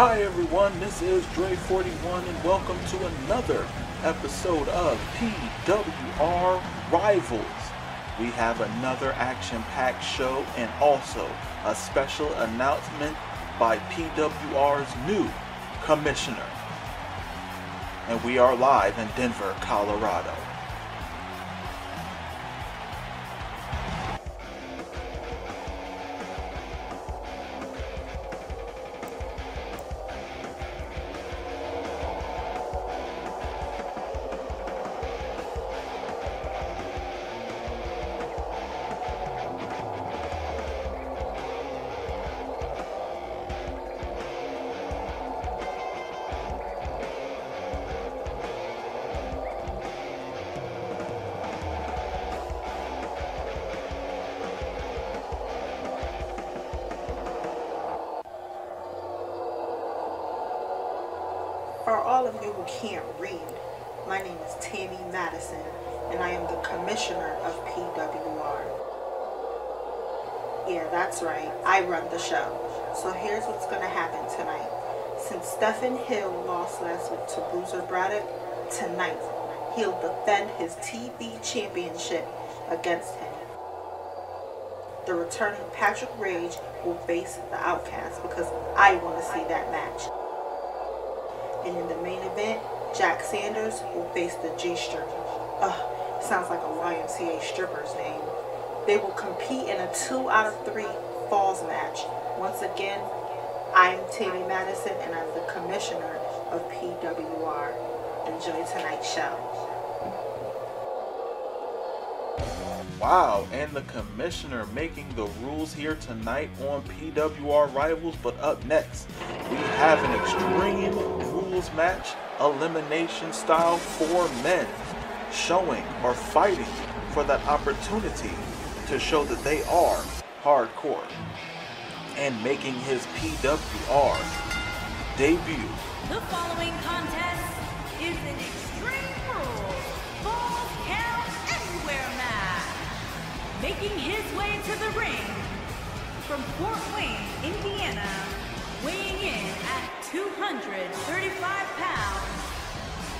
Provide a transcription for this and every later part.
Hi everyone, this is Dre41 and welcome to another episode of PWR Rivals. We have another action-packed show and also a special announcement by PWR's new commissioner. And we are live in Denver, Colorado. For all of you who can't read, my name is Tammy Madison, and I am the commissioner of PWR. Yeah, that's right, I run the show. So here's what's going to happen tonight. Since Stephen Hill lost last week to Bruiser Braddock, tonight he'll defend his TV championship against him. The returning Patrick Rage will face the Outcast because I want to see that match. And in the main event, Jack Sanders will face the G-Stripper. Sounds like a YMCA stripper's name. They will compete in a 2 out of 3 falls match. Once again, I'm Tammy Madison and I'm the commissioner of PWR. Enjoy tonight's show. Wow, and the commissioner making the rules here tonight on PWR Rivals. But up next, we have an extreme rules match, elimination style for men, showing or fighting for that opportunity to show that they are hardcore, and making his PWR debut. The following contest is an Extreme Rules Falls Count Anywhere match. Making his way to the ring from Fort Wayne, Indiana, weighing in at 235 pounds,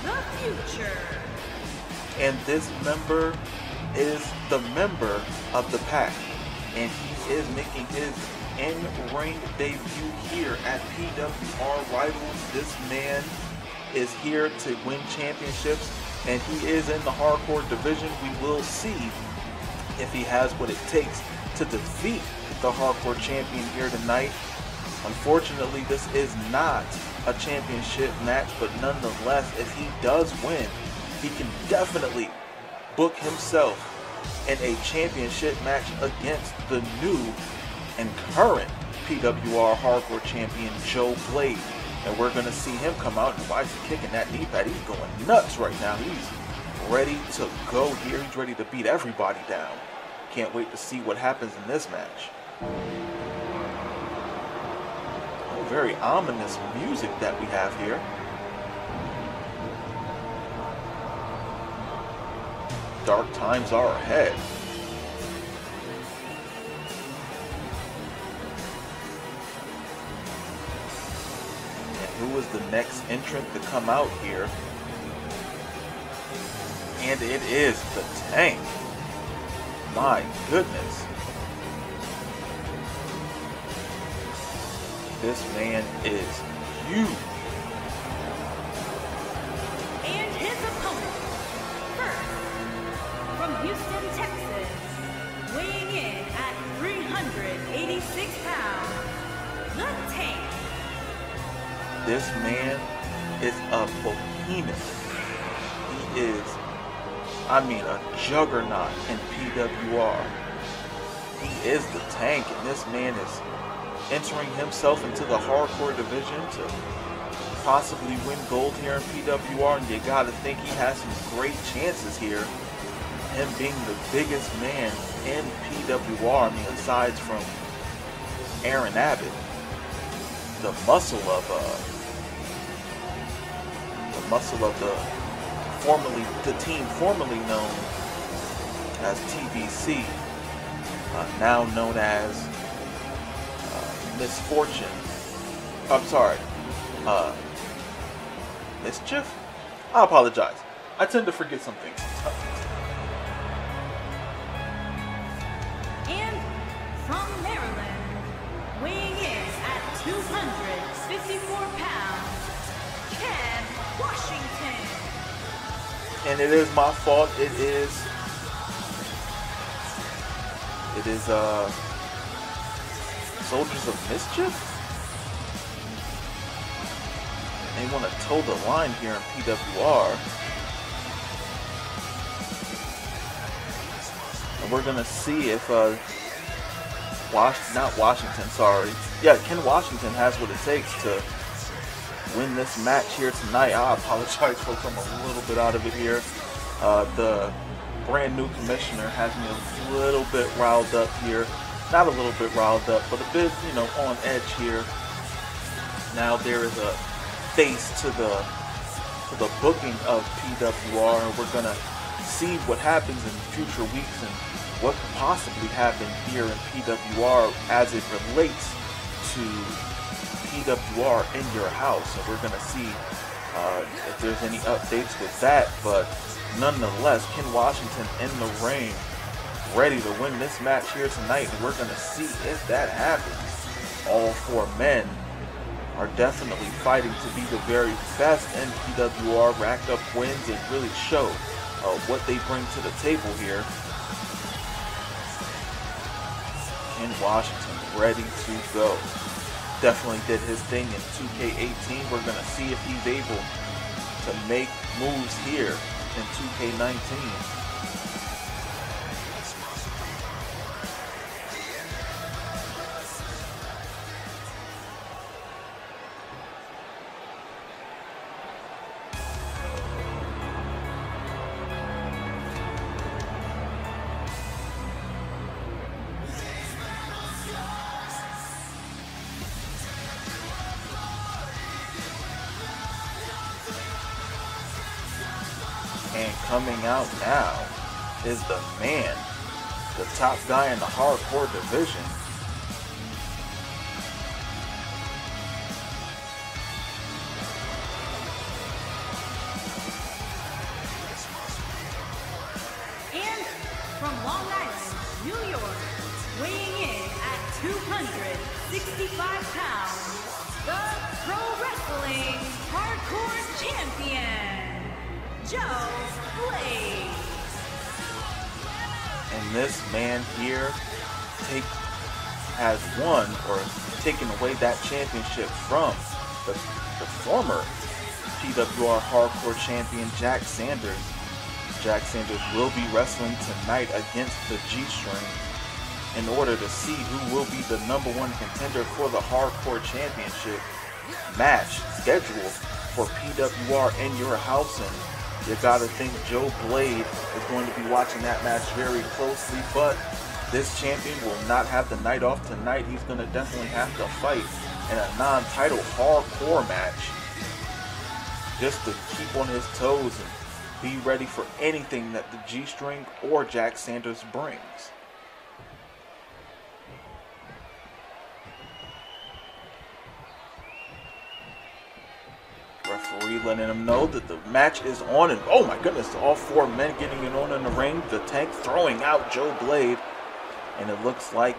the Future. And this member is the member of the pack, and he is making his in-ring debut here at PWR Rivals. This man is here to win championships, and he is in the hardcore division. We will see if he has what it takes to defeat the hardcore champion here tonight. Unfortunately, this is not a championship match, but nonetheless, if he does win, he can definitely book himself in a championship match against the new and current PWR hardcore champion, Joe Blade. And we're going to see him come out, and why is he kicking that knee pad? He's going nuts right now. He's ready to go here. He's ready to beat everybody down. Can't wait to see what happens in this match. Oh, very ominous music that we have here. Dark times are ahead. And who is the next entrant to come out here? And it is the Tank. My goodness. This man is huge. And his opponent, first, from Houston, Texas, weighing in at 386 pounds, the Tank. This man is a behemoth. He is, a juggernaut in PWR. He is the Tank, and this man is entering himself into the hardcore division to possibly win gold here in PWR, and you gotta think he has some great chances here. Him being the biggest man in PWR, aside from Aaron Abbott, the muscle of the team formerly known as TBC, now known as Misfortune. I'm sorry, Mischief? I apologize. I tend to forget some things. And from Maryland, weighing in at 254 pounds, Ken Washington. And it is my fault. It is Soldiers of Mischief? They want to toe the line here in PWR. And we're going to see if Ken Washington has what it takes to win this match here tonight. I apologize, folks, I'm a little bit out of it here. The brand new commissioner has me a little bit riled up here. Not a little bit riled up, but a bit, on edge here. Now there is a face to the booking of PWR, and we're gonna see what happens in future weeks and what could possibly happen here in PWR as it relates to PWR in your house. And we're gonna see if there's any updates with that, but nonetheless, Ken Washington in the ring, ready to win this match here tonight, and we're gonna see if that happens. All four men are definitely fighting to be the very best in PWR, rack up wins, and really show what they bring to the table here. Ken Washington ready to go. Definitely did his thing in 2K18. We're going to see if he's able to make moves here in 2K19. And coming out now is the man, the top guy in the hardcore division. And from Long Island, New York, weighing in at 265 pounds, the Pro Wrestling Hardcore Champion, Joe Blade. And this man here has won or taken away that championship from the former PWR Hardcore Champion, Jack Sanders. Jack Sanders will be wrestling tonight against the G-String in order to see who will be the #1 contender for the Hardcore Championship match scheduled for PWR in your house. And you gotta think Joe Blade is going to be watching that match very closely, but this champion will not have the night off tonight. He's gonna definitely have to fight in a non-title hardcore match just to keep on his toes and be ready for anything that the G-String or Jack Sanders brings. Referee letting him know that the match is on, and oh my goodness, all four men getting it on in the ring. The Tank throwing out Joe Blade, and it looks like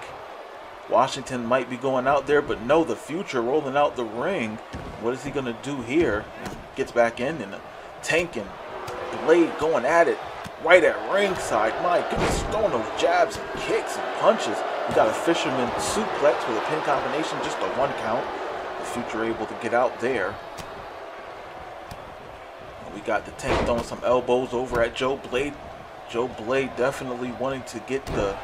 Washington might be going out there, but no, the Future rolling out the ring. What is he going to do here? He gets back in, and the Tank and Blade going at it right at ringside. My goodness, throwing those jabs and kicks and punches. We got a fisherman suplex with a pin combination, just a 1 count. The Future able to get out there. We got the Tank throwing some elbows over at Joe Blade. Joe Blade definitely wanting to get the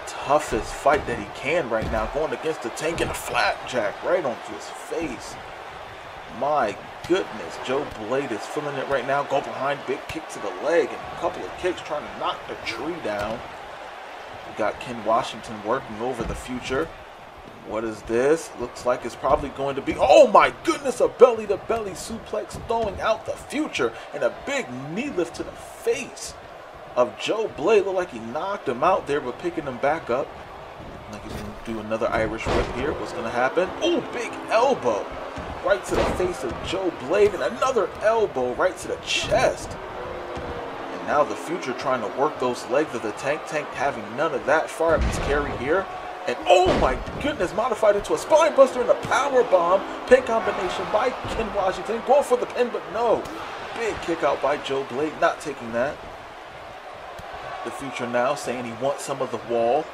toughest fight that he can right now, going against the Tank in a flapjack right onto his face. My goodness, Joe Blade is feeling it right now. Go behind, big kick to the leg, and a couple of kicks trying to knock the tree down. We got Ken Washington working over the Future. What is this? Looks like it's probably going to be, oh my goodness, a belly-to-belly suplex throwing out the Future, and a big knee lift to the face of Joe Blade. Looked like he knocked him out there, but picking him back up. Like he's going to do another Irish whip here. What's going to happen? Oh, big elbow right to the face of Joe Blade, and another elbow right to the chest. And now the Future trying to work those legs of the Tank. Tank having none of that. Fire up his carry here. And oh my goodness, modified into a spine buster and a power bomb. Pin combination by Ken Washington. Going for the pin, but no. Big kick out by Joe Blade, not taking that. The Future now saying he wants some of the wall,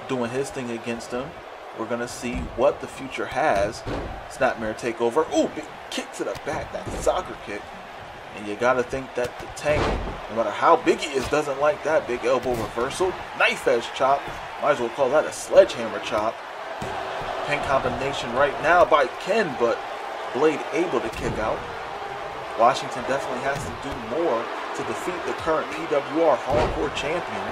doing his thing against him. We're going to see what the Future has. Snapmare takeover. Ooh, big kick to the back, that soccer kick. And you got to think that the Tank, no matter how big he is, doesn't like that. Big elbow reversal. Knife edge chop. Might as well call that a sledgehammer chop. Pin combination right now by Ken, but Blade able to kick out. Washington definitely has to do more to defeat the current PWR Hardcore Champion.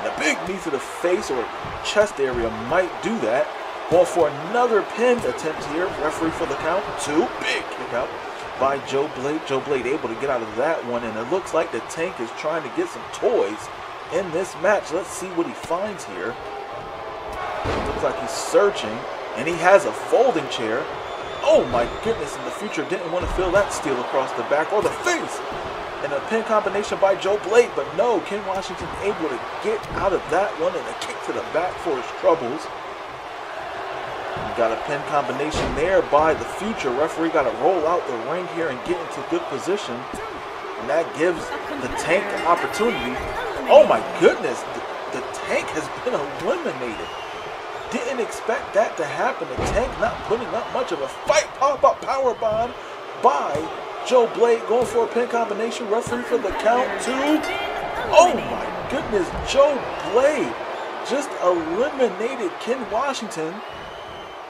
And a big knee to the face or chest area might do that. Going for another pin attempt here. Referee for the count. 2. Big kick out by Joe Blade. Joe Blade able to get out of that one, and it looks like the Tank is trying to get some toys in this match. Let's see what he finds here. Looks like he's searching, and he has a folding chair. Oh my goodness, and the Future didn't want to feel that steel across the back or the face. And a pin combination by Joe Blade, but no, Ken Washington able to get out of that one, and a kick to the back for his troubles. You got a pin combination there by the Future. Referee got to roll out the ring here and get into good position. And that gives the Tank the opportunity. Oh my goodness, the Tank has been eliminated. Didn't expect that to happen. The Tank not putting up much of a fight. Pop-up power bomb by Joe Blade. Going for a pin combination. Referee for the count. 2. Oh my goodness, Joe Blade just eliminated Ken Washington.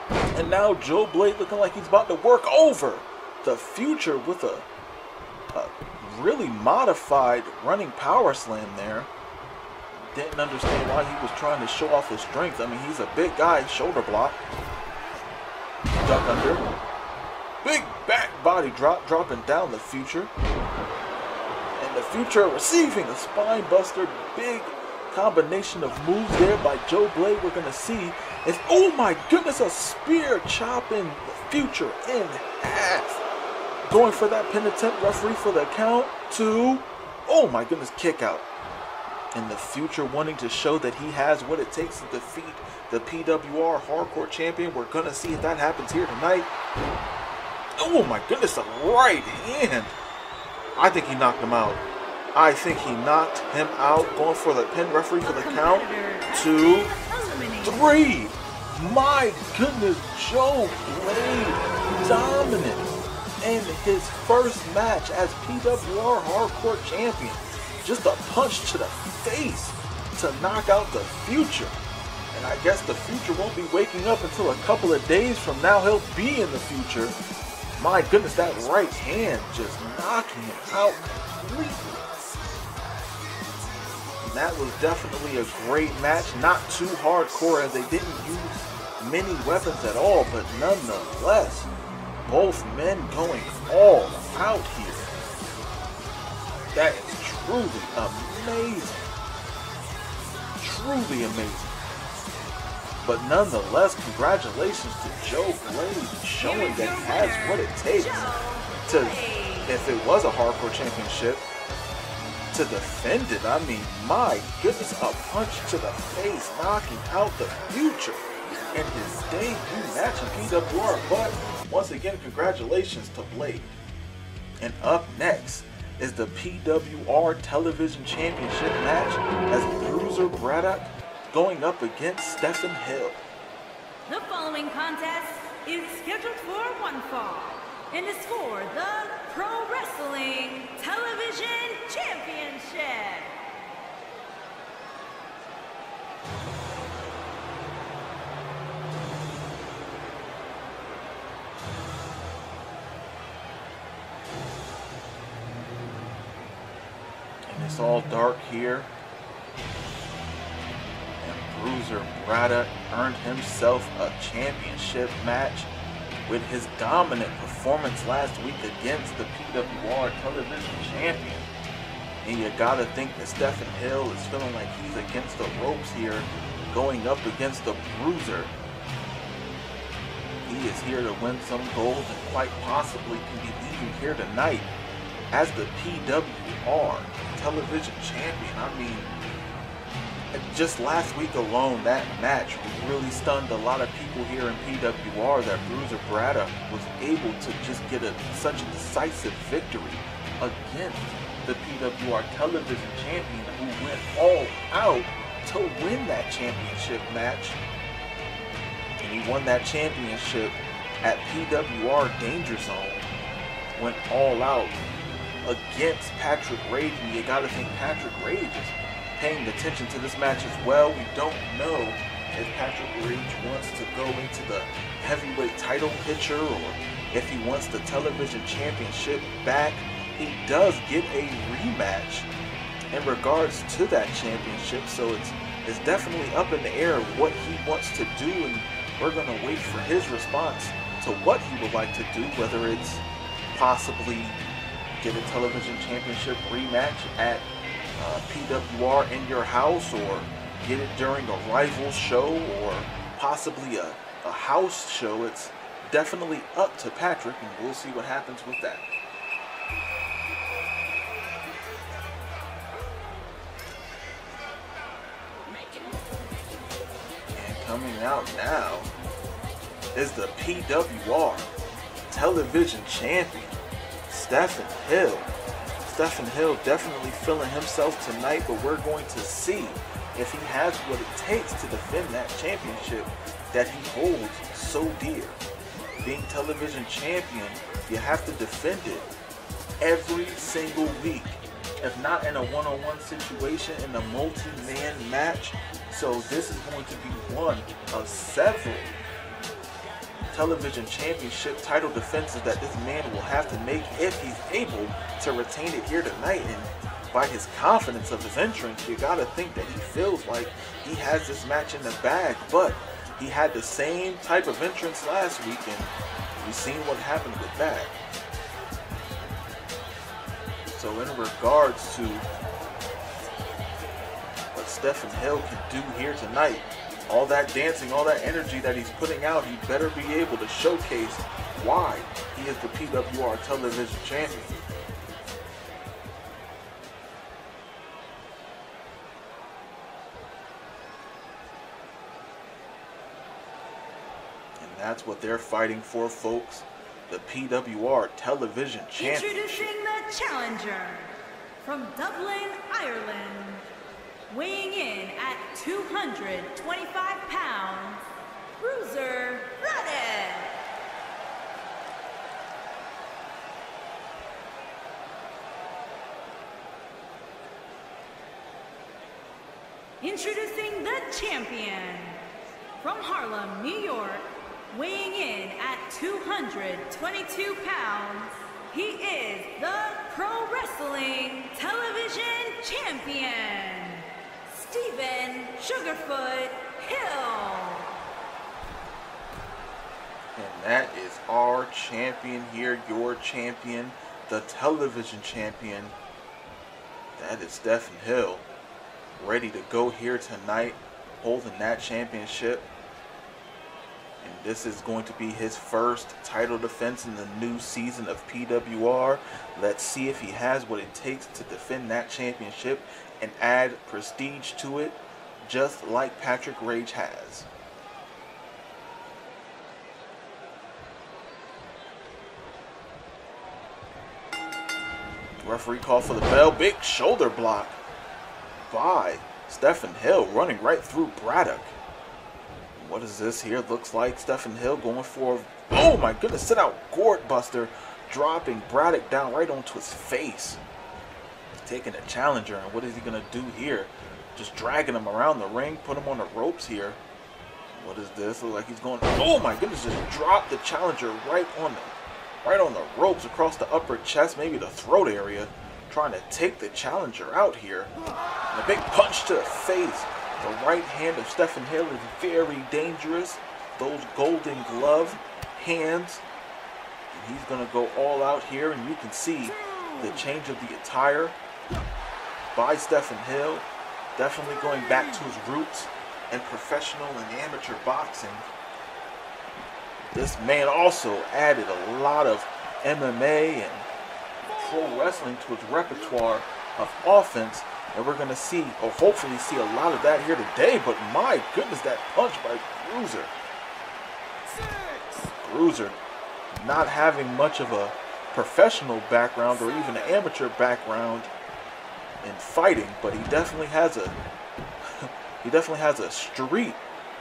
And now Joe Blade looking like he's about to work over the Future with a really modified running power slam there. Didn't understand why he was trying to show off his strength. I mean, he's a big guy. Shoulder block. Duck under. Big back body drop, dropping down the Future. And the Future receiving a spine buster. Big combination of moves there by Joe Blade. We're going to see is, oh my goodness, a spear chopping the Future in half. Going for that pin attempt. Referee for the count. 2. Oh my goodness, kick out. And the Future wanting to show that he has what it takes to defeat the PWR Hardcore Champion. We're going to see if that happens here tonight. Oh my goodness, a right hand. I think he knocked him out. I think he knocked him out. Going for the pin. Referee for the count. 2, 3. My goodness, Joe Blade dominant in his first match as PWR Hardcore Champion. Just a punch to the face to knock out the Future. And I guess the Future won't be waking up until a couple of days from now. He'll be in the Future. My goodness, that right hand just knocking him out completely. And that was definitely a great match. Not too hardcore as they didn't use many weapons at all, but nonetheless, both men going all out here. That is truly amazing. Truly amazing. But nonetheless, congratulations to Joe Blade showing that he has what it takes to, if it was a hardcore championship, to defend it. I mean, my goodness, a punch to the face, knocking out the Future in his debut match in PWR. But once again, congratulations to Blade. And up next is the PWR Television Championship match as Bruiser Braddock going up against Stephen Hill. The following contest is scheduled for one fall and is for the Pro Wrestling Television Championship. And it's all dark here. Bruiser Braddock earned himself a championship match with his dominant performance last week against the PWR Television Champion. And you gotta think that Stephen Hill is feeling like he's against the ropes here, going up against the Bruiser. He he is here to win some gold and quite possibly can be leaving here tonight as the PWR television champion. I mean, just last week alone, that match really stunned a lot of people here in PWR that Bruiser Braddock was able to just get such a decisive victory against the PWR television champion, who went all out to win that championship match. And he won that championship at PWR Danger Zone, went all out against Patrick Rage, and you gotta think Patrick Rage is paying attention to this match as well. We don't know if Patrick Rage wants to go into the heavyweight title picture or if he wants the television championship back. He does get a rematch in regards to that championship, so it's definitely up in the air what he wants to do, and we're going to wait for his response to what he would like to do, whether it's possibly get a television championship rematch at PWR in your house, or get it during a rival show, or possibly a house show. It's definitely up to Patrick, and we'll see what happens with that. And coming out now is the PWR television champion, Stephen Hill. Stephen Hill definitely feeling himself tonight, but we're going to see if he has what it takes to defend that championship that he holds so dear. Being television champion, you have to defend it every single week, if not in a one-on-one situation, in a multi-man match. So this is going to be one of several television championship title defenses that this man will have to make if he's able to retain it here tonight. And by his confidence of his entrance, you gotta think that he feels like he has this match in the bag. But he had the same type of entrance last week, and we've seen what happened with that. So in regards to what Stephen Hill can do here tonight, all that dancing, all that energy that he's putting out, he better be able to showcase why he is the PWR television champion. And that's what they're fighting for, folks. The PWR television champion. Introducing the challenger from Dublin, Ireland, weighing in at 225 pounds, Bruiser Braddock. Introducing the champion from Harlem, New York, weighing in at 222 pounds, he is the Pro Wrestling Television Champion, Stephen Sugarfoot Hill. And that is our champion here, your champion, the television champion. That is Stephen Hill, ready to go here tonight, holding that championship. And this is going to be his first title defense in the new season of PWR. Let's see if he has what it takes to defend that championship and add prestige to it, just like Patrick Rage has. Referee call for the bell. Big shoulder block by Stephen Hill, running right through Braddock. What is this here? Looks like Stephen Hill going for, oh my goodness, sit out Gourd Buster, dropping Braddock down right onto his face. He's taking a challenger, and what is he going to do here? Just dragging him around the ring, put him on the ropes here. What is this? Looks like he's going, oh my goodness, just dropped the challenger right on the ropes across the upper chest, maybe the throat area, trying to take the challenger out here. And a big punch to the face. The right hand of Stephen Hill is very dangerous. Those golden glove hands. And he's going to go all out here, and you can see the change of the attire by Stephen Hill. Definitely going back to his roots in professional and amateur boxing. This man also added a lot of MMA and pro wrestling to his repertoire of offense, and we're going to see, or hopefully see, a lot of that here today. But my goodness, that punch by Bruiser. Bruiser not having much of a professional background or even an amateur background in fighting, but he definitely has a street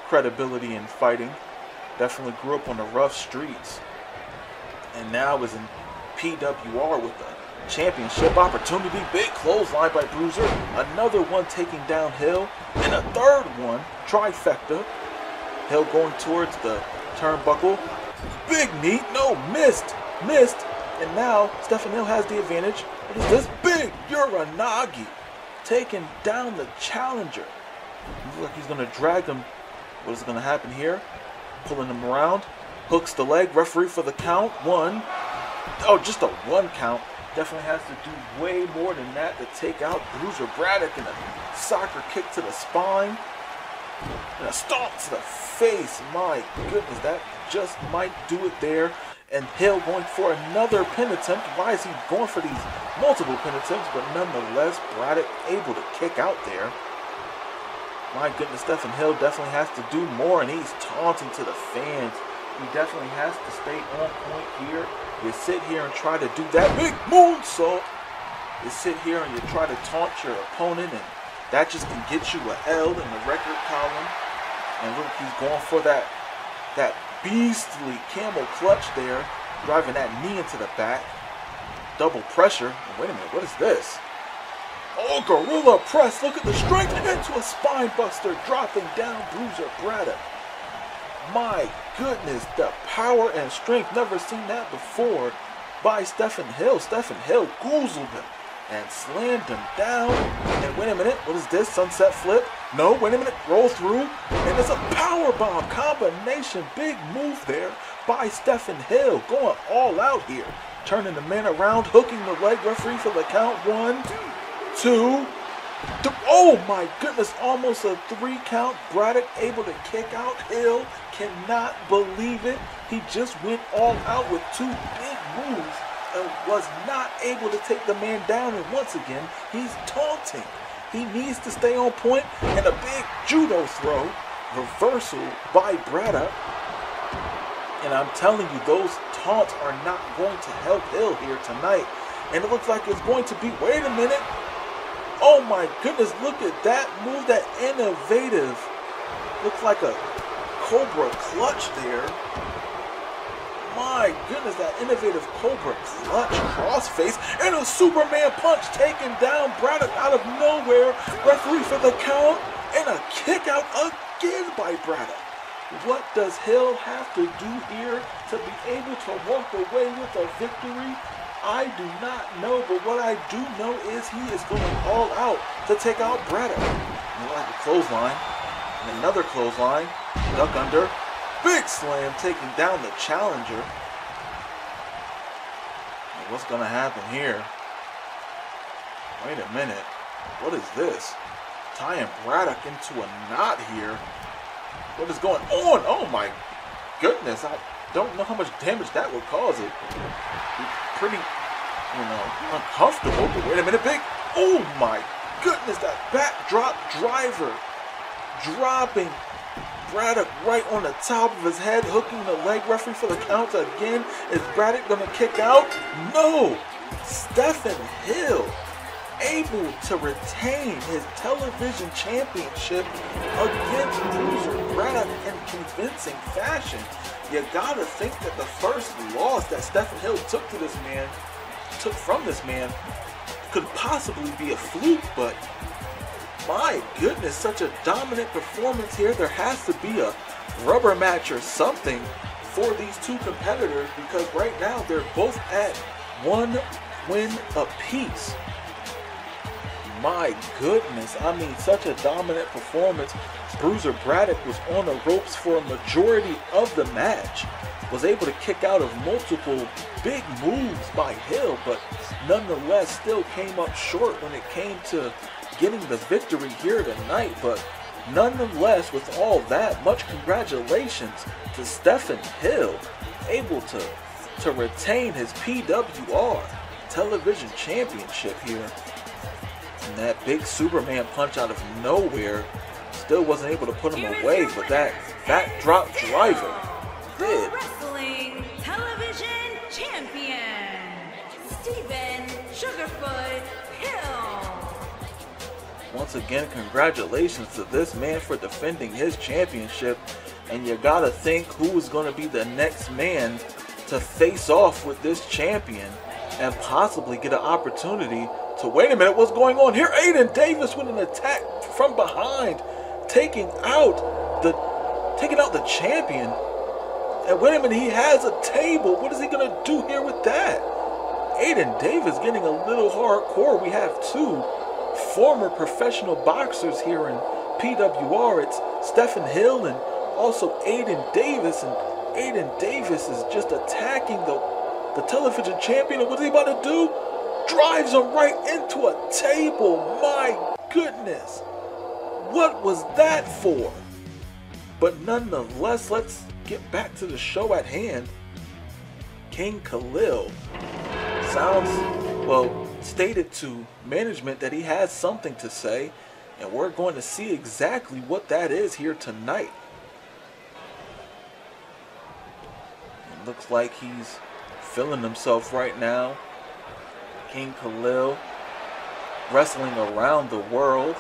credibility in fighting. Definitely grew up on the rough streets, and now is in PWR with a championship opportunity. Big clothesline by Bruiser. Another one taking down Hill, and a third one, trifecta. Hill going towards the turnbuckle. Big knee, no, missed, and now Stephen Hill has the advantage. What is this? Big Uranagi taking down the challenger. Looks like he's going to drag him. What is going to happen here? Pulling him around, hooks the leg, referee for the count. One. Oh, just a one count. Definitely has to do way more than that to take out Bruiser Braddock, and a soccer kick to the spine. And a stomp to the face. My goodness, that just might do it there. And Hill going for another pin attempt. Why is he going for these multiple pin attempts? But nonetheless, Braddock able to kick out there. My goodness, Stephen Hill definitely has to do more, and he's taunting to the fans. He definitely has to stay on point here. You sit here and try to do that big moonsault. You sit here and you try to taunt your opponent, and that just can get you a L in the record column. And look, he's going for that beastly camel clutch there, driving that knee into the back. Double pressure. Wait a minute, what is this? Oh, gorilla press. Look at the strength into a spine buster, dropping down Bruiser Braddock. My goodness, the power and strength. Never seen that before by Stephen Hill. Stephen Hill goozled him and slammed him down. And wait a minute, what is this? Sunset flip? No, wait a minute, roll through. And it's a power bomb combination. Big move there by Stephen Hill, going all out here. Turning the man around, hooking the leg, referee for the count. 1, 2, 3. Oh my goodness, almost a 3 count. Braddock able to kick out. Hill cannot believe it. He just went all out with 2 big moves and was not able to take the man down. And once again, he's taunting. He needs to stay on point. And a big judo throw. Reversal by Braddock. And I'm telling you, those taunts are not going to help Hill here tonight. And it looks like it's going to be, wait a minute. Oh my goodness, look at that move, that innovative. Looks like a Cobra clutch there. My goodness, that innovative Cobra clutch, crossface, and a Superman punch taking down Braddock out of nowhere. Referee for the count, and a kick out again by Braddock. What does Hill have to do here to be able to walk away with a victory? I do not know, but what I do know is he is going all out to take out Braddock. And like a clothesline, and another clothesline, duck under, big slam taking down the challenger. And what's going to happen here? Wait a minute, what is this? Tying Braddock into a knot here. What is going on? Oh my goodness, I don't know how much damage that would cause it. Pretty, uncomfortable, but wait a minute, big. Oh my goodness, that backdrop driver. Dropping Braddock right on the top of his head, hooking the leg, referee for the count again. Is Braddock gonna kick out? No! Stephen Hill able to retain his television championship against Bruiser Braddock in convincing fashion. You gotta think that the first loss that Stephen Hill took from this man could possibly be a fluke, but my goodness, such a dominant performance here. There has to be a rubber match or something for these two competitors, because right now they're both at 1 win apiece. My goodness, I mean, such a dominant performance. Bruiser Braddock was on the ropes for a majority of the match, was able to kick out of multiple big moves by Hill, but nonetheless still came up short when it came to getting the victory here tonight. But nonetheless, with all that, much congratulations to Stephen Hill, able to retain his PWR television championship here. And that big Superman punch out of nowhere still wasn't able to put him away, but that backdrop driver did. Wrestling television champion, Stephen Sugarfoot Hill. Once again, congratulations to this man for defending his championship. And you gotta think who is going to be the next man to face off with this champion and possibly get an opportunity to, wait a minute, what's going on here? Aiden Davis with an attack from behind, taking out the champion. And wait a minute, he has a table. What is he gonna do here with that? Aiden Davis getting a little hardcore. We have two former professional boxers here in PWR. It's Stephen Hill and also Aiden Davis. And Aiden Davis is just attacking the television champion. And what's he about to do? Drives him right into a table. My goodness. What was that for? But nonetheless, let's get back to the show at hand. King Khalil stated to management that he has something to say, and we're going to see exactly what that is here tonight. It looks like he's feeling himself right now. King Khalil wrestling around the world,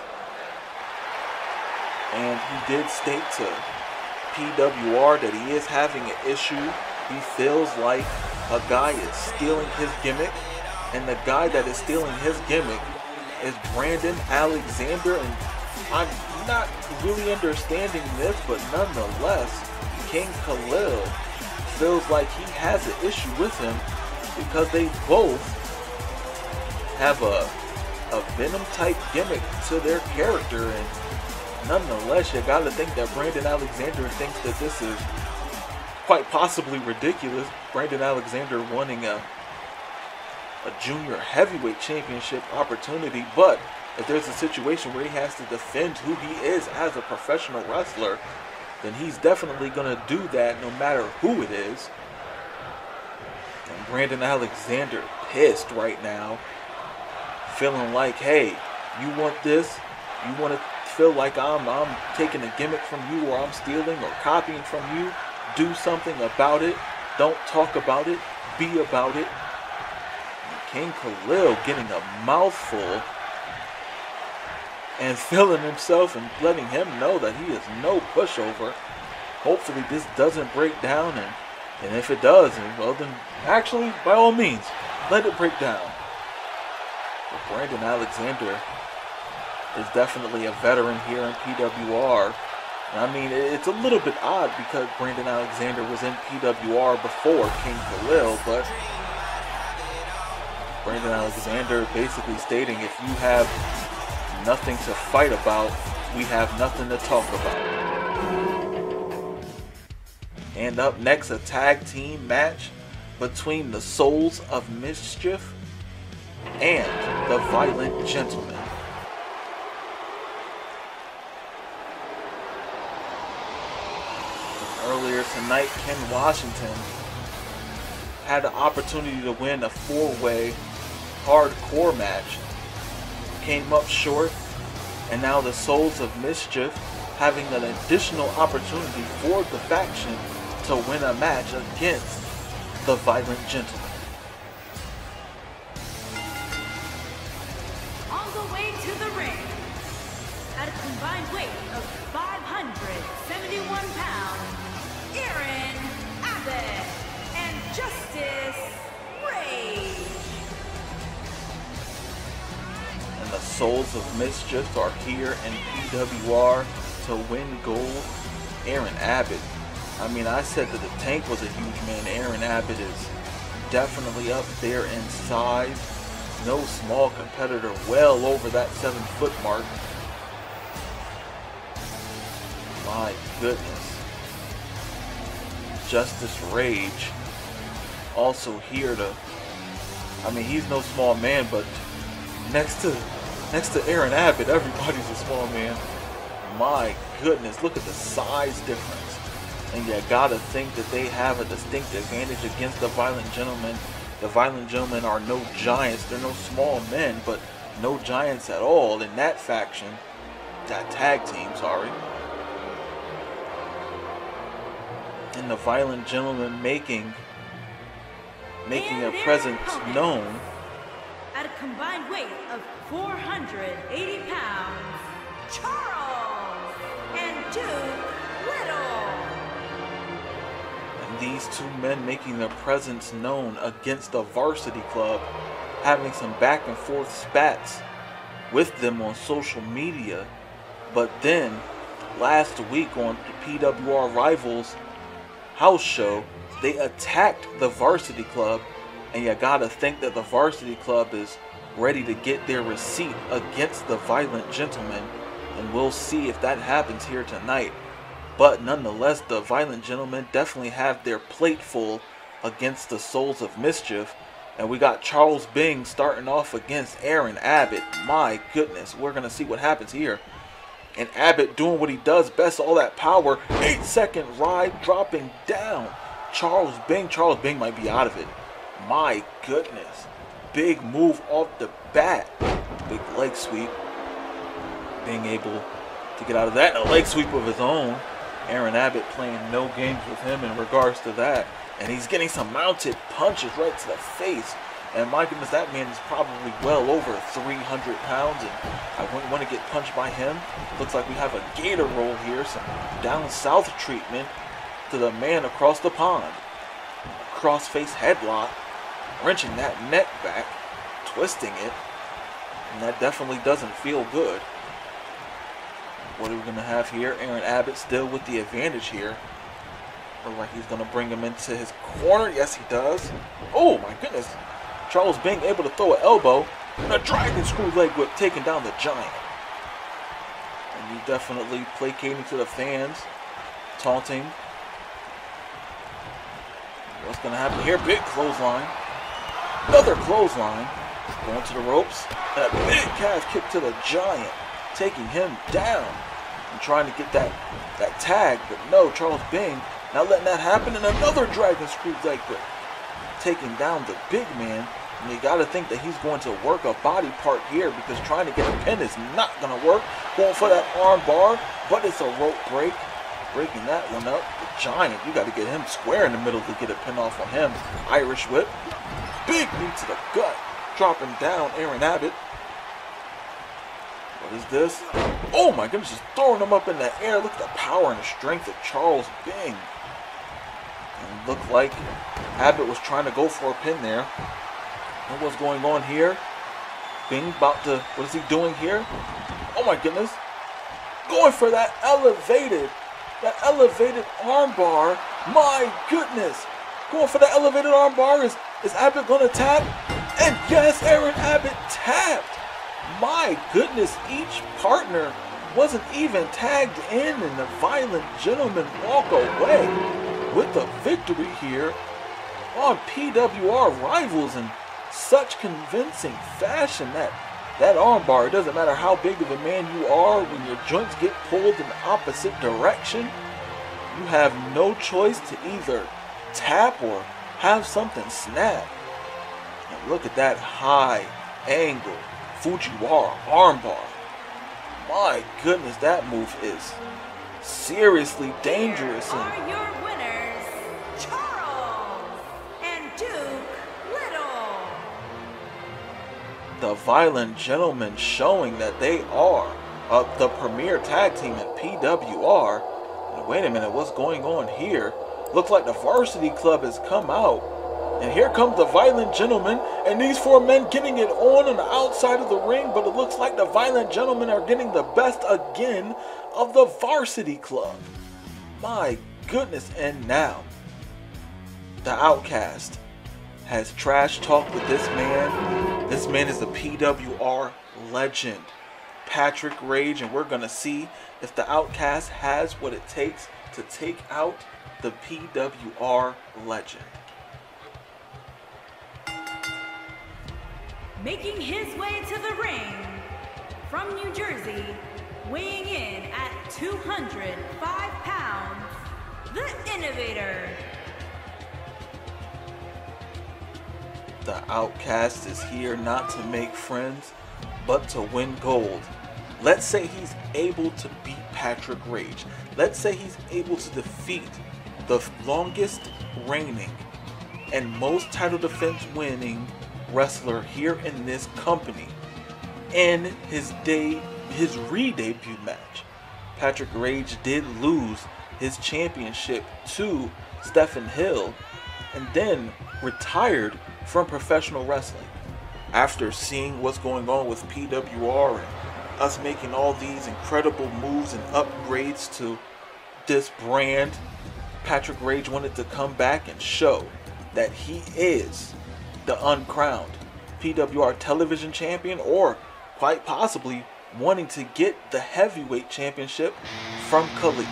and he did state to PWR that he is having an issue. He feels like a guy is stealing his gimmick, and the guy that is stealing his gimmick is Brandon Alexander. And I'm not really understanding this, but nonetheless, King Khalil feels like he has an issue with him because they both have a Venom type gimmick to their character. And nonetheless, you gotta think that Brandon Alexander thinks that this is quite possibly ridiculous. Brandon Alexander wanting a junior heavyweight championship opportunity, but if there's a situation where he has to defend who he is as a professional wrestler, then he's definitely gonna do that no matter who it is. And Brandon Alexander pissed right now, feeling like, hey, you want this? You want to feel like I'm taking a gimmick from you, or I'm stealing or copying from you? Do something about it. Don't talk about it. Be about it. King Khalil getting a mouthful and feeling himself and letting him know that he is no pushover. Hopefully this doesn't break down, and if it does, well then actually by all means let it break down. But Brandon Alexander is definitely a veteran here in PWR. I mean, it's a little bit odd because Brandon Alexander was in PWR before King Khalil, but Brandon Alexander basically stating, if you have nothing to fight about, we have nothing to talk about. And up next, a tag team match between the Souls of Mischief and the Violent Gentlemen. Earlier tonight, Ken Washington had the opportunity to win a 4-way hardcore match. Came up short, and now the Souls of Mischief having an additional opportunity for the faction to win a match against the Violent Gentlemen. On the way to the ring, at a combined weight of 571 pounds, Aaron Abbott and Justice Rage. And the Souls of Mischief are here in PWR to win gold. Aaron Abbott, I mean, I said that the Tank was a huge man. Aaron Abbott is definitely up there in size. No small competitor, well over that 7-foot mark. My goodness. Justice Rage also here to, I mean, he's no small man, but next to Aaron Abbott, everybody's a small man. My goodness, look at the size difference. And you gotta think that they have a distinct advantage against the Violent Gentlemen. The Violent Gentlemen are no giants. They're no small men, but no giants at all in that faction. That tag team, sorry. And the Violent Gentlemen making their presence known. At a combined weight of 480 pounds, Charles and Duke Little. And these two men making their presence known against the Varsity Club, having some back and forth spats with them on social media. But then, last week on the PWR Rivals house show, they attacked the Varsity Club, and you gotta think that the Varsity Club is ready to get their receipt against the Violent Gentlemen, and we'll see if that happens here tonight. But nonetheless, the Violent Gentlemen definitely have their plate full against the Souls of Mischief, and we got Charles Bing starting off against Aaron Abbott. My goodness, we're gonna see what happens here. And Abbott doing what he does best, all that power. 8-second ride, dropping down. Charles Bing might be out of it. My goodness. Big move off the bat. Big leg sweep. Being able to get out of that. And a leg sweep of his own. Aaron Abbott playing no games with him in regards to that. And he's getting some mounted punches right to the face. And my goodness, that man is probably well over 300 pounds, and I wouldn't want to get punched by him. Looks like we have a gator roll here, some down south treatment to the man across the pond. Cross-face headlock, wrenching that neck back, twisting it, and that definitely doesn't feel good. What are we going to have here? Aaron Abbott still with the advantage here. Looks like he's going to bring him into his corner. Yes, he does. Oh, my goodness. Charles Bing able to throw an elbow, and a dragon screw leg whip taking down the giant. And he definitely placating to the fans, taunting. What's going to happen here? Big clothesline. Another clothesline. Going to the ropes. And a big calf kick to the giant, taking him down. And trying to get that tag, but no, Charles Bing not letting that happen. And another dragon screw leg whip, taking down the big man. And you got to think that he's going to work a body part here, because trying to get a pin is not going to work. Going for that arm bar, but it's a rope break. Breaking that one up. The giant, you got to get him square in the middle to get a pin off on him. Irish whip. Big knee to the gut. Dropping down Aaron Abbott. What is this? Oh my goodness, just throwing him up in the air. Look at the power and the strength of Charles Bing. And looked like Abbott was trying to go for a pin there. And what's going on here? Bing about to, what is he doing here? Oh my goodness. Going for that elevated arm bar. My goodness. Going for that elevated arm bar. Is Abbott going to tap? And yes, Aaron Abbott tapped. My goodness, each partner wasn't even tagged in, and the Violent Gentlemen walk away with the victory here on PWR Rivals in such convincing fashion. That arm bar, it doesn't matter how big of a man you are, when your joints get pulled in the opposite direction, you have no choice to either tap or have something snap. And look at that high angle Fujiwara armbar. My goodness, that move is seriously dangerous. Here are your winners, Charles and Duke Little. The Violent Gentlemen showing that they are the premier tag team in PWR. And wait a minute, what's going on here? Looks like the Varsity Club has come out. And here comes the Violent Gentlemen, and these four men getting it on the outside of the ring, but it looks like the Violent Gentlemen are getting the best again of the Varsity Club. My goodness, and now the Outcast has trash talked with this man. This man is a PWR legend, Patrick Rage, and we're going to see if the Outcast has what it takes to take out the PWR legend. Making his way to the ring from New Jersey, weighing in at 205 pounds, the Innovator. The Outcast is here not to make friends, but to win gold. Let's say he's able to beat Patrick Rage. Let's say he's able to defeat the longest reigning and most title defense winning wrestler here in this company in his re-debut match. Patrick Rage did lose his championship to Stephen Hill and then retired from professional wrestling. After seeing what's going on with PWR and us making all these incredible moves and upgrades to this brand, Patrick Rage wanted to come back and show that he is the uncrowned PWR television champion, or quite possibly wanting to get the heavyweight championship from Khalik.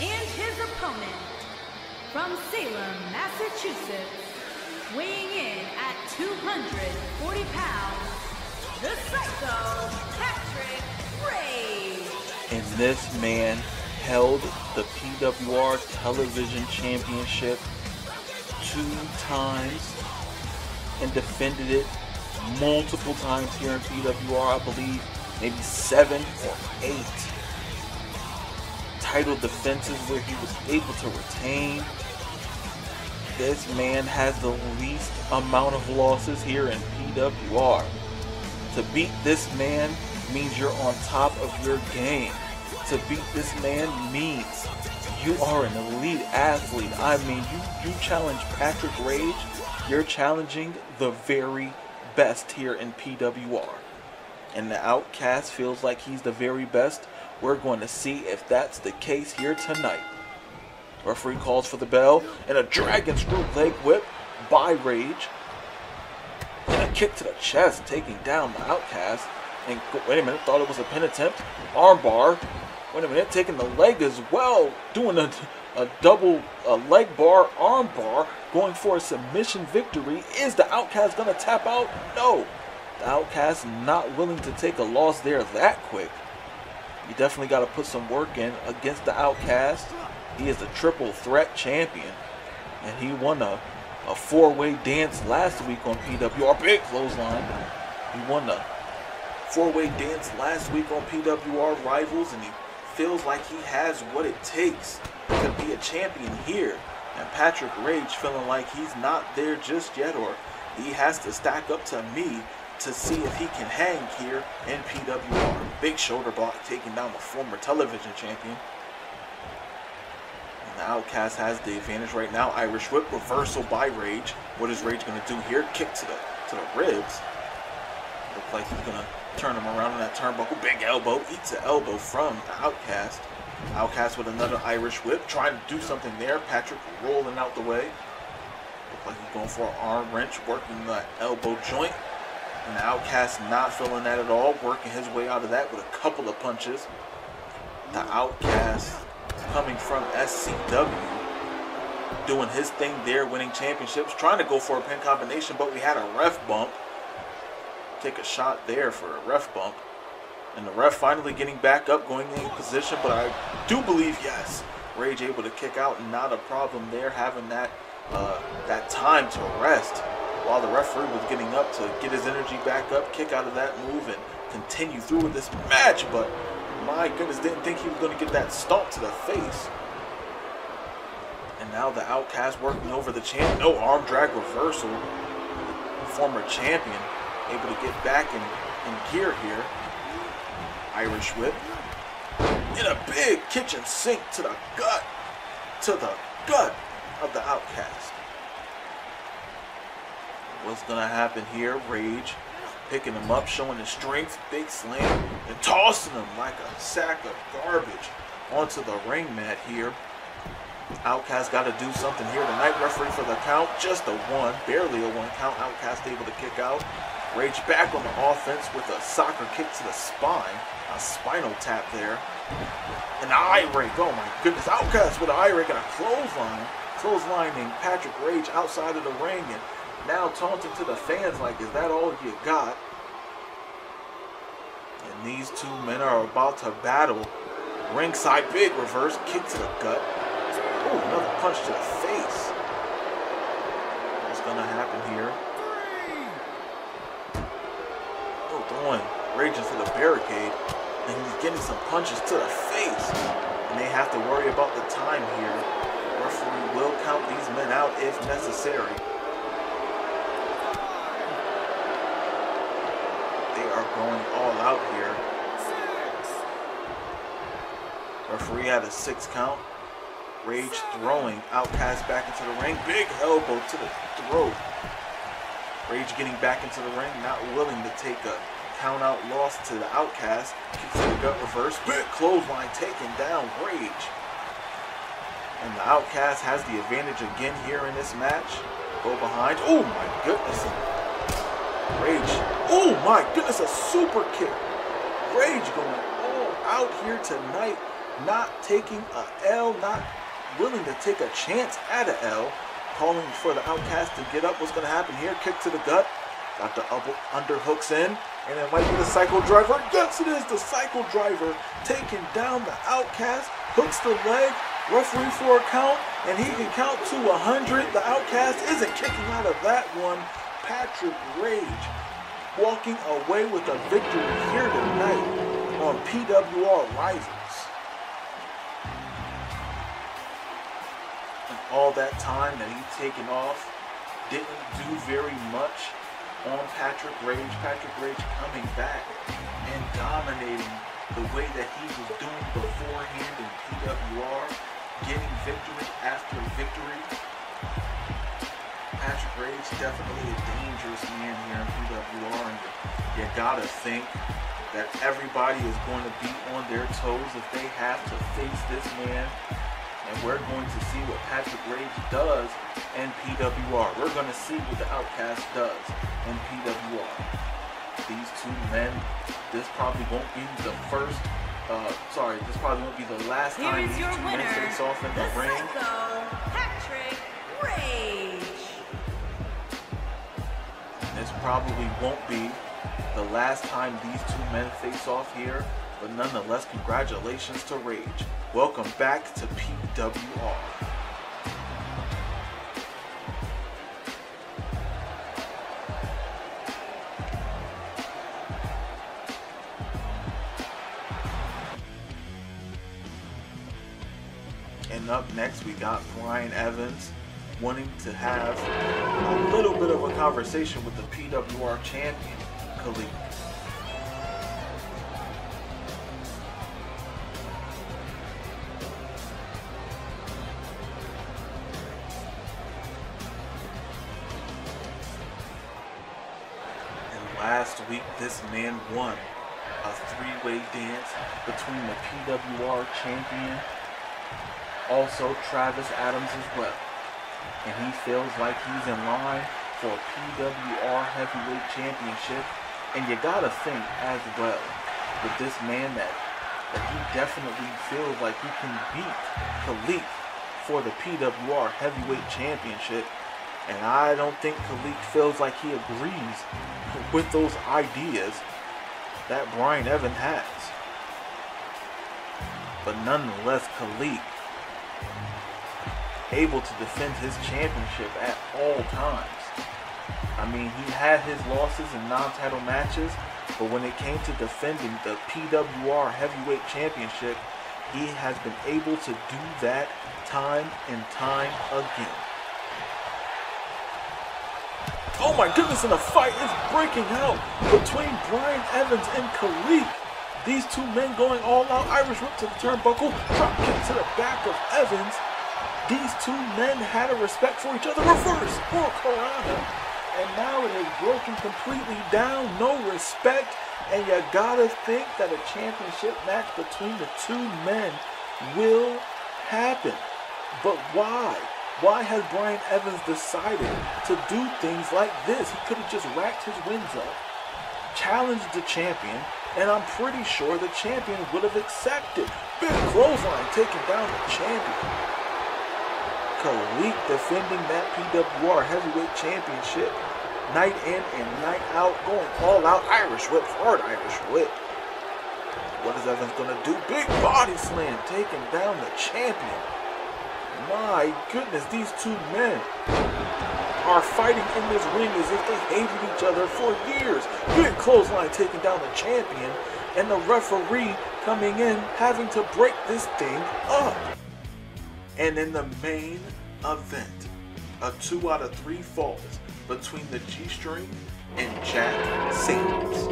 And his opponent, from Salem, Massachusetts, weighing in at 240 pounds, the Psycho, Patrick Rage. And this man held the PWR television championship 2 times and defended it multiple times here in PWR. I believe maybe 7 or 8 title defenses where he was able to retain. This man has the least amount of losses here in PWR. To beat this man means you're on top of your game. To beat this man means you are an elite athlete. I mean, you challenge Patrick Rage, you're challenging the very best here in PWR. And the Outcast feels like he's the very best. We're going to see if that's the case here tonight. Referee calls for the bell, and a dragon screw leg whip by Rage. And a kick to the chest, taking down the Outcast. And wait a minute, thought it was a pin attempt. Armbar. Wait a minute, taking the leg as well. Doing a double leg bar, armbar. Going for a submission victory. Is the Outcast going to tap out? No. The Outcast not willing to take a loss there that quick. You definitely got to put some work in against the Outcast. He is a triple threat champion. And he won a 4-way dance last week on PWR. Big clothesline. He won a 4-way dance last week on PWR Rivals. And he feels like he has what it takes to be a champion here. And Patrick Rage feeling like he's not there just yet, or he has to stack up to me to see if he can hang here in PWR. Big shoulder block taking down the former television champion. And the Outcast has the advantage right now. Irish whip reversal by Rage. What is Rage going to do here? Kick to the ribs. Looks like he's going to turn him around in that turnbuckle. Big elbow. Eats the elbow from the Outcast. Outcast with another Irish whip. Trying to do something there. Patrick rolling out the way. Looks like he's going for an arm wrench. Working the elbow joint. And the Outcast not feeling that at all, working his way out of that with a couple of punches. The Outcast coming from SCW, doing his thing there, winning championships, trying to go for a pin combination, but we had a ref bump. Take a shot there for a ref bump. And the ref finally getting back up, going in position, but I do believe, yes, Rage able to kick out, not a problem there, having that time to rest while the referee was getting up to get his energy back up, kick out of that move, and continue through with this match. But my goodness, didn't think he was going to get that stomp to the face. And now the Outcast working over the champ. No arm drag reversal. Former champion able to get back in gear here. Irish whip. And a big kitchen sink to the gut. To the gut of the Outcast. What's going to happen here? Rage Picking him up, showing his strength, big slam, and tossing him like a sack of garbage onto the ring mat here. Outcast got to do something here tonight. Referee for the count, just a one, barely a one count. Outcast able to kick out. Rage back on the offense with a soccer kick to the spine, a spinal tap there. An eye rake, oh my goodness. Outcast with an eye rake and a clotheslining Patrick Rage outside of the ring, and now taunting to the fans like, is that all you got? And these two men are about to battle. Ringside, big reverse kick to the gut. Oh, another punch to the face. What's gonna happen here? Oh, throwing Rage into the barricade, and he's getting some punches to the face. And they have to worry about the time here. Referee will count these men out if necessary. They are going all out here. Referee had a 6 count. Rage throwing Outcast back into the ring. Big elbow to the throat. Rage getting back into the ring, not willing to take a count out loss to the Outcast. Kicks to the gut reverse. Big clothesline taking down Rage. And the Outcast has the advantage again here in this match. Go behind. Oh my goodness. Rage. Oh my goodness, a super kick. Rage going all out here tonight. Not taking a L, not willing to take a chance at a L. Calling for the Outcast to get up. What's going to happen here? Kick to the gut. Got the underhooks in. And it might be the cycle driver. Yes, it is the cycle driver. Taking down the Outcast. Hooks the leg. Referee for a count. And he can count to 100. The Outcast isn't kicking out of that one. Patrick Rage walking away with a victory here tonight on PWR Rivals. All that time that he's taken off, didn't do very much on Patrick Rage. Patrick Rage coming back and dominating the way that he was doing beforehand in PWR, getting victory after victory. Patrick Rage definitely a dangerous man here in PWR, and you gotta think that everybody is going to be on their toes if they have to face this man. And we're going to see what Patrick Rage does in PWR. We're going to see what the Outcast does in PWR. These two men, this probably won't be the first, this probably won't be the last time these two men face off in the ring. Patrick Rage. This probably won't be the last time these two men face off here. But nonetheless, congratulations to Rage. Welcome back to PWR. And up next, we got Brian Evans wanting to have a little bit of a conversation with the PWR champion, Khalid. Last week, this man won a 3-way dance between the PWR champion, also Travis Adams as well. And he feels like he's in line for a PWR heavyweight championship. And you gotta think as well with this man that he definitely feels like he can beat Khalid for the PWR heavyweight championship. And I don't think Khalid feels like he agrees with those ideas that Brian Evans has. But nonetheless, Khalid able to defend his championship at all times. I mean, he had his losses in non-title matches, but when it came to defending the PWR heavyweight championship, he has been able to do that time and time again. Oh my goodness, and the fight is breaking out between Brian Evans and Khalid. These two men going all out. Irish whip to the turnbuckle. Drop kick to the back of Evans. These two men had a respect for each other. Reverse Hurricanrana. and now it has broken completely down. No respect, and you gotta think that a championship match between the two men will happen. But why? Why has Brian Evans decided to do things like this? He could have just racked his wins up, challenged the champion, and I'm pretty sure the champion would have accepted. Big clothesline taking down the champion. Khalik defending that PWR Heavyweight Championship night in and night out, going all out. Irish whip, hard Irish whip. What is Evans gonna do? Big body slam, taking down the champion. My goodness, these two men are fighting in this ring as if they hated each other for years. Big clothesline taking down the champion, and the referee coming in having to break this thing up. And in the main event, a 2 out of 3 falls between the G-String and Jack Sanders.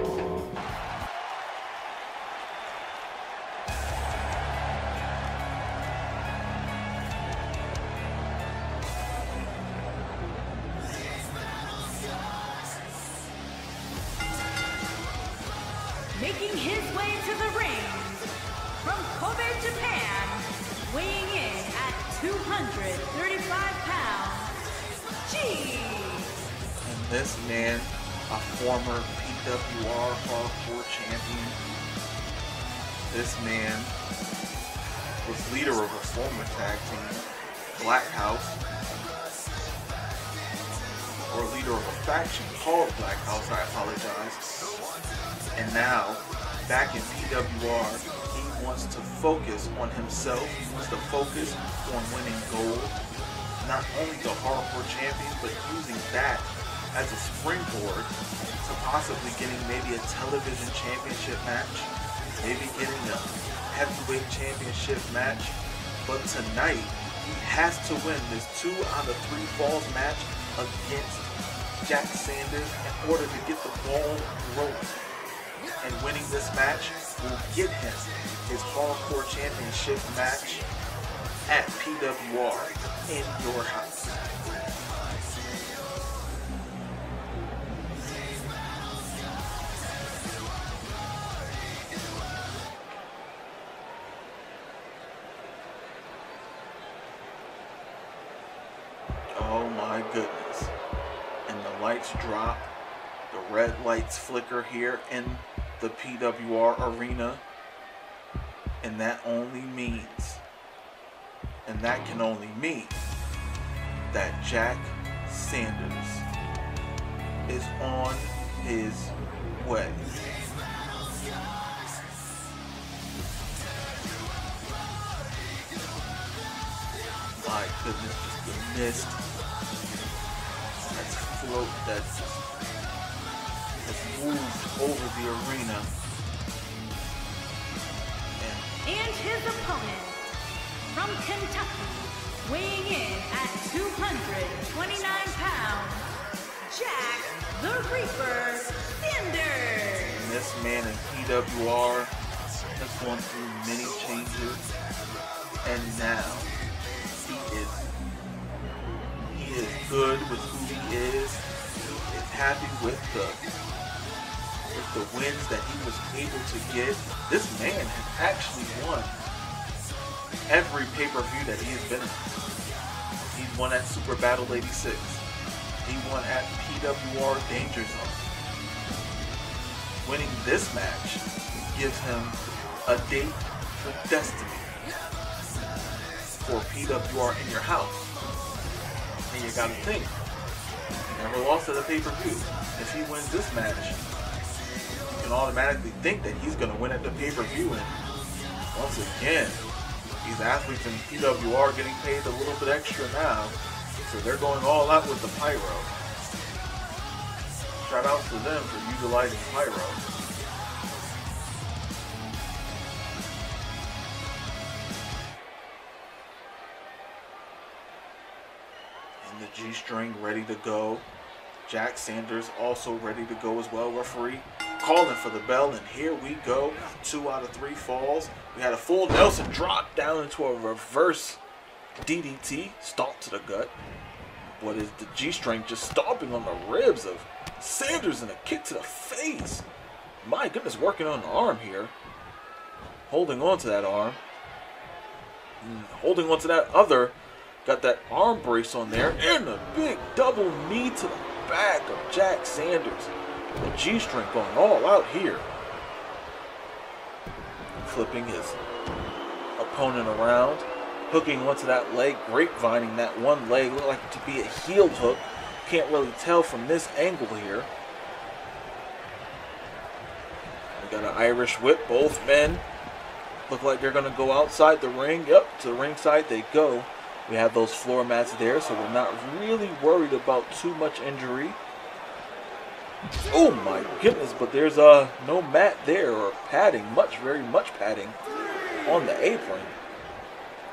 Making his way to the ring from Kobe, Japan, weighing in at 235 pounds, G. And this man, a former PWR Hardcore champion. This man was leader of a former tag team, Black House, or leader of a faction called Black House, I apologize. And now, back in PWR, he wants to focus on himself. He wants to focus on winning gold. Not only the hardcore champion, but using that as a springboard to possibly getting maybe a television championship match, maybe getting a heavyweight championship match. But tonight, he has to win this 2 out of 3 falls match against Jack Sanders in order to get the ball rolling. And winning this match will get him his Hardcore Championship match at PWR in your house. Oh my goodness. And the lights drop. The red lights flicker here in the PWR arena. And that only means, and that can only mean, that Jack Sanders is on his way. My goodness, just the mist that's has moved over the arena. And his opponent from Kentucky, weighing in at 229 pounds, Jack the Reaper Sanders. And this man in PWR has gone through many changes, and now he is good with who he is. He is happy with the wins that he was able to get. This man has actually won every pay-per-view that he has been in. He's won at Super Battle 86. He won at PWR Danger Zone. Winning this match gives him a date for Destiny for PWR in your house. And you gotta think, he never lost at a pay-per-view. If he wins this match, you can automatically think that he's gonna win at the pay-per-view. And once again, these athletes in PWR getting paid a little bit extra now, so they're going all out with the pyro. Shout out to them for utilizing pyro. And the G-string ready to go. Jack Sanders also ready to go as well. Referee calling for the bell, and here we go. 2 out of 3 falls. We had a full Nelson drop down into a reverse DDT, stomp to the gut. What is the G-string just stomping on the ribs of Sanders and a kick to the face? My goodness, working on the arm here. Holding on to that arm. Holding on to that other. Got that arm brace on there. And a big double knee to the back of Jack Sanders. The G-string going all out here. Flipping his opponent around. Hooking onto that leg. Grapevining that one leg. Looked like it to be a heel hook. Can't really tell from this angle here. We got an Irish whip. Both men look like they're going to go outside the ring. Yep, to the ringside they go. We have those floor mats there, so we're not really worried about too much injury. Oh my goodness, but there's no mat there or padding, very much padding on the apron.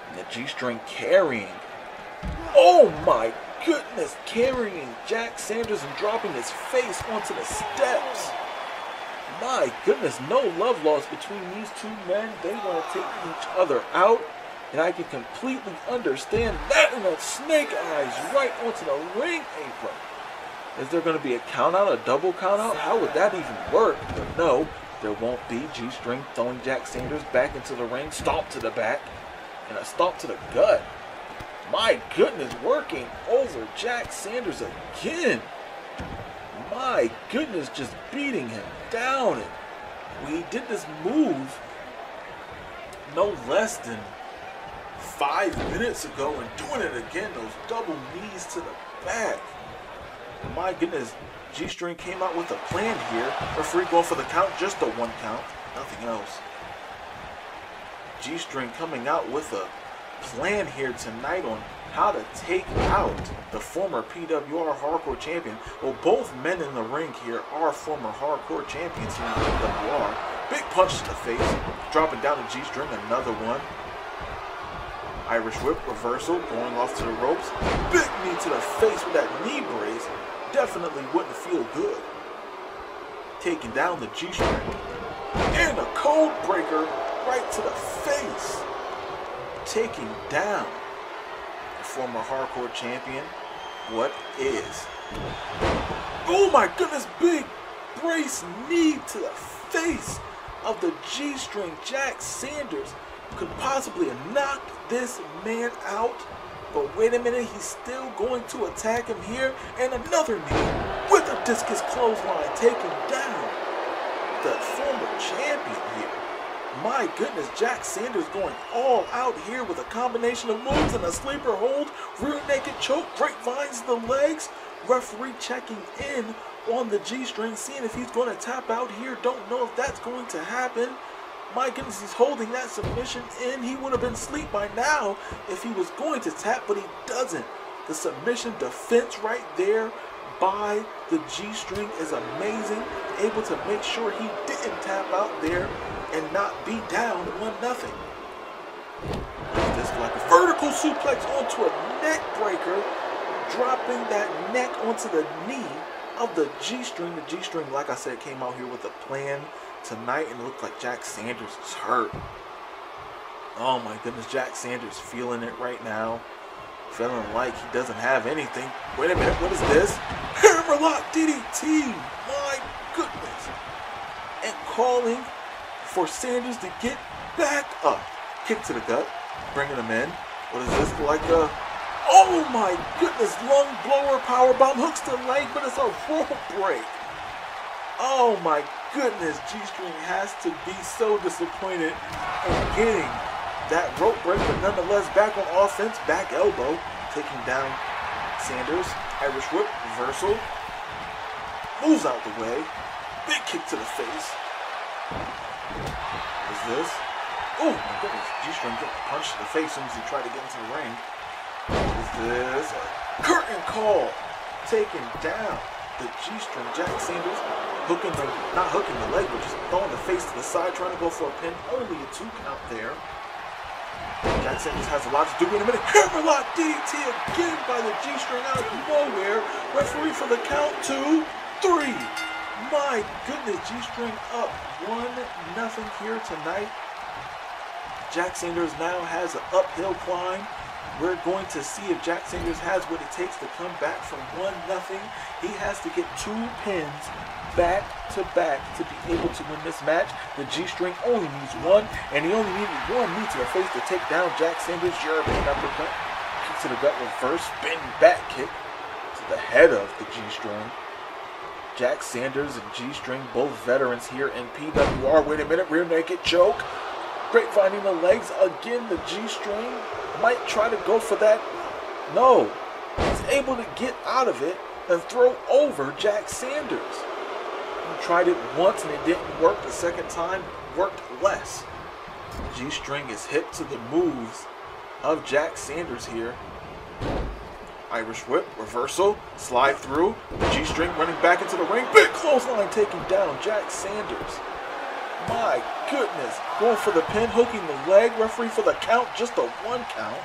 And the G-string carrying. Oh my goodness, carrying Jack Sanders and dropping his face onto the steps. My goodness, no love lost between these two men. They want to take each other out. And I can completely understand that. And that snake eyes right onto the ring apron. Is there going to be a count out, a double count out? How would that even work? But no, there won't be. G-string throwing Jack Sanders back into the ring. Stomp to the back. And a stomp to the gut. My goodness, working over Jack Sanders again. My goodness, just beating him down. And we did this move no less than 5 minutes ago and doing it again. Those double knees to the back. My goodness, G-string came out with a plan here. Referee going for the count, just a 1 count, nothing else. G-string coming out with a plan here tonight on how to take out the former PWR Hardcore Champion. Well, both men in the ring here are former Hardcore Champions here in PWR. Big punch to the face, dropping down the G-string, another one. Irish whip, reversal, going off to the ropes. Big knee to the face with that knee brace. Definitely wouldn't feel good. Taking down the G-string. And a code breaker right to the face. Taking down the former Hardcore Champion. What is? Oh my goodness, big brace knee to the face of the G-string. Jack Sanders could possibly have knocked this man out. But wait a minute, he's still going to attack him here. And another knee with a discus clothesline, taking down the former champion here. My goodness, Jack Sanders going all out here with a combination of moves and a sleeper hold, rear naked choke, grapevines the legs. Referee checking in on the G-string, seeing if he's going to tap out here. Don't know if that's going to happen. My goodness, he's holding that submission in. He would have been asleep by now if he was going to tap, but he doesn't. The submission defense right there by the G-string is amazing. Able to make sure he didn't tap out there and not be down 1-0. This like a vertical suplex onto a neck breaker, dropping that neck onto the knee of the G-string. The G-string, like I said, came out here with a plan tonight, and it looked like Jack Sanders is hurt. Oh my goodness, Jack Sanders feeling it right now. Feeling like he doesn't have anything. Wait a minute, what is this? Hammerlock DDT! My goodness. And calling for Sanders to get back up. Kick to the gut, bringing him in. What is this? Like a... Oh my goodness, lung blower powerbomb, hooks to the leg, but it's a rope break. Oh my goodness, G-string has to be so disappointed in getting that rope break, but nonetheless back on offense, back elbow, taking down Sanders. Irish whip, reversal, moves out the way, big kick to the face. What is this? Oh my goodness, G-string getting punched to the face as soon as he tried to get into the ring. What is this? A curtain call, taking down the G-string. Jack Sanders hooking the, not hooking the leg, but just throwing the face to the side, trying to go for a pin. Only a 2 count there. Jack Sanders has a lot to do in a minute. Hammerlock DDT again by the G-string out of nowhere. Referee for the count, 2, 3. My goodness, G-string up 1-0 here tonight. Jack Sanders now has an uphill climb We're going to see if Jack Sanders has what it takes to come back from 1-0. He has to get 2 pins back to back to be able to win this match. The G-string only needs 1, and he only needed 1 knee to the face to take down Jack Sanders. European uppercut, kick to the gut, reverse spin back kick to the head of the G-string. Jack Sanders and G-string, both veterans here in PWR. Wait a minute, rear naked choke. Great finding the legs. Again, the G-string might try to go for that. No, he's able to get out of it and throw over Jack Sanders. He tried it once and it didn't work. The second time worked less. G-string is hip to the moves of Jack Sanders here. Irish whip, reversal, slide through. The G-string running back into the ring. Big clothesline taking down Jack Sanders. My goodness. Going for the pin, hooking the leg. Referee for the count, just a 1 count.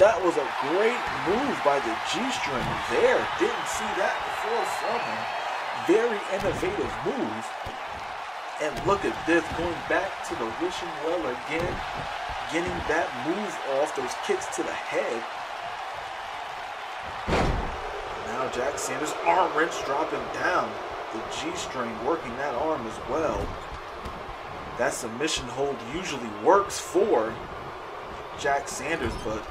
That was a great move by the G-string there. Didn't see that before from him. Very innovative move. And look at this, going back to the wishing well again. Getting that move off, those kicks to the head. Now Jack Sanders, arm wrench dropping down. The G-string working that arm as well. That submission hold usually works for Jack Sanders, but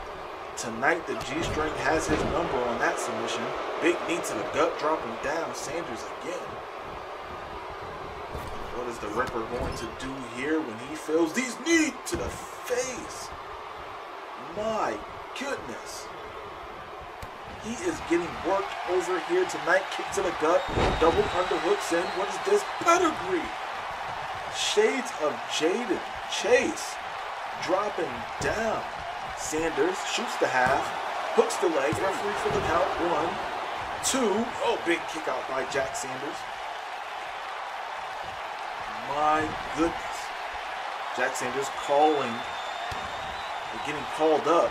tonight the G-string has his number on that submission. Big knee to the gut, dropping down Sanders again. What is the Ripper going to do here when he feels these knees to the face? My goodness. He is getting worked over here tonight. Kick to the gut, double underhooks in. What is this? Pedigree. Shades of Jaden Chase dropping down. Sanders shoots the half, hooks the leg, referee for the count. 1, 2. Oh, big kick out by Jack Sanders. My goodness. Jack Sanders calling, getting called up.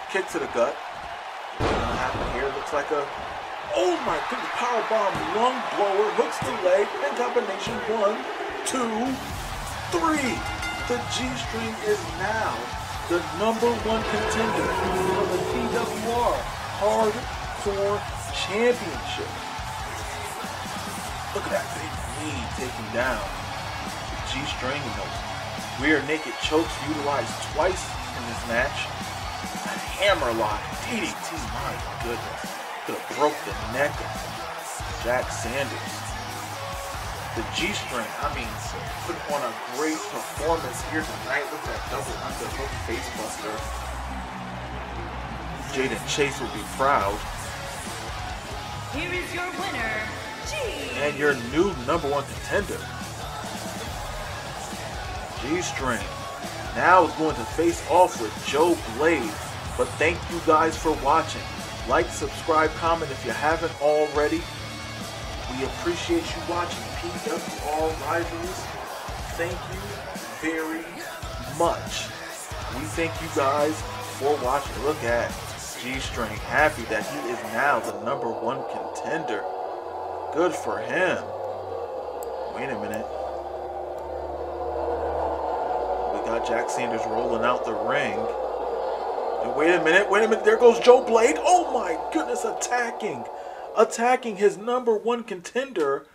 Kick to the gut. What's going to happen here? Looks like a, oh my goodness, powerbomb lung blower, hooks the leg, in combination. 1, 2, 3. The G-string is now the #1 contender for the PWR Hardcore Championship. Look at that big knee taking down the G-string, and those rear naked chokes utilized twice in this match. A hammerlock DDT, my goodness. Could have broke the neck of Jack Sanders. The G-string, I mean, put on a great performance here tonight. Look at that double underhook face buster. Jaden Chase will be proud. Here is your winner, G. And your new #1 contender. G-string now is going to face off with Joe Blade. But thank you guys for watching. Like, subscribe, comment if you haven't already. We appreciate you watching PWR Rivals. Thank you very much. We thank you guys for watching. Look at G-string, happy that he is now the #1 contender. Good for him. Wait a minute. We got Jack Sanders rolling out the ring. And wait a minute, there goes Joe Blade. Oh my goodness, attacking his #1 contender